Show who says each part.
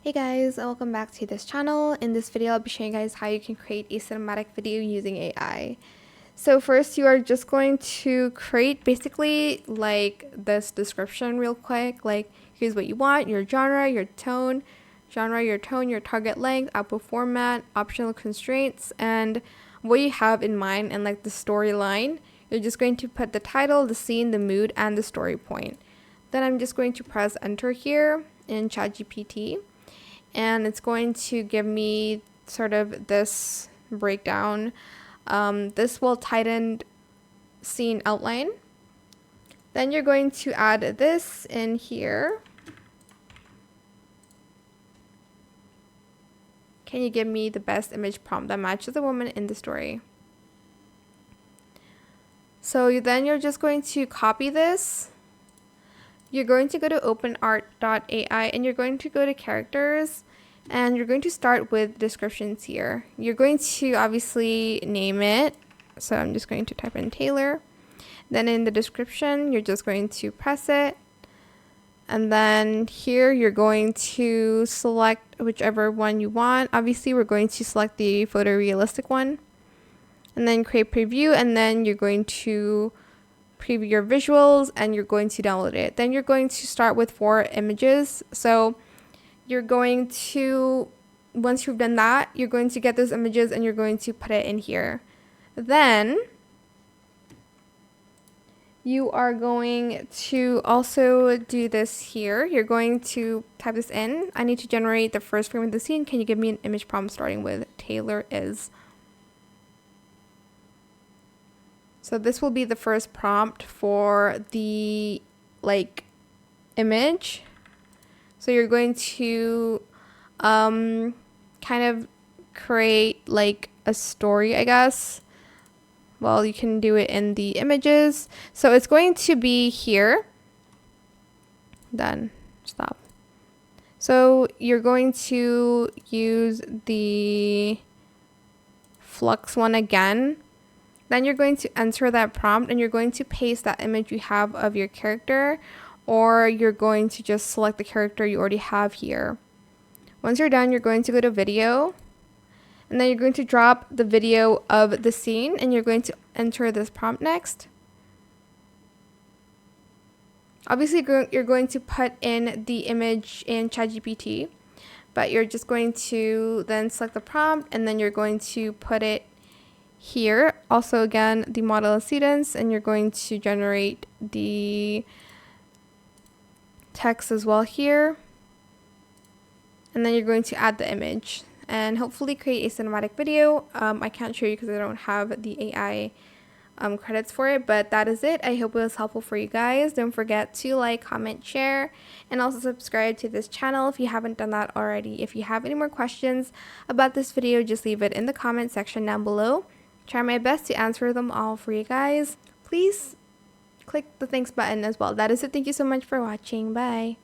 Speaker 1: Hey guys, and welcome back to this channel. In this video, I'll be showing you guys how you can create a cinematic video using AI. So first, you are just going to create basically like this description real quick. Like, here's what you want, your genre, your tone, your target length, output format, optional constraints, and what you have in mind and like the storyline. You're just going to put the title, the scene, the mood, and the story point. Then I'm just going to press enter here in ChatGPT. And it's going to give me sort of this breakdown. This will tighten scene outline. Then you're going to add this in here. Can you give me the best image prompt that matches the woman in the story? So then you're just going to copy this. You're going to go to openart.ai and you're going to go to characters and you're going to start with descriptions here. You're going to obviously name it. So I'm just going to type in Taylor. Then in the description, you're just going to press it. And then here you're going to select whichever one you want. Obviously, we're going to select the photorealistic one. And then create preview, and then you're going to preview your visuals and you're going to download it. Then you're going to start with 4 images. So you're going to, once you've done that, you're going to get those images and you're going to put it in here. Then you are going to also do this here. You're going to type this in. I need to generate the first frame of the scene. Can you give me an image prompt starting with Taylor is? So this will be the first prompt for the image. So you're going to kind of create like a story, I guess. Well, you can do it in the images. So it's going to be here. Then stop. So you're going to use the flux one again. Then you're going to enter that prompt and you're going to paste that image you have of your character, or you're going to just select the character you already have here. Once you're done, you're going to go to video, and then you're going to drop the video of the scene and you're going to enter this prompt next. Obviously, you're going to put in the image in ChatGPT, but you're just going to then select the prompt and then you're going to put it here. Also, again, the model antecedents, and you're going to generate the text as well here. And then you're going to add the image and hopefully create a cinematic video. I can't show you because I don't have the AI credits for it, but that is it. I hope it was helpful for you guys. Don't forget to like, comment, share, and also subscribe to this channel if you haven't done that already. If you have any more questions about this video, just leave it in the comment section down below. Try my best to answer them all for you guys. Please click the thanks button as well. That is it. Thank you so much for watching. Bye.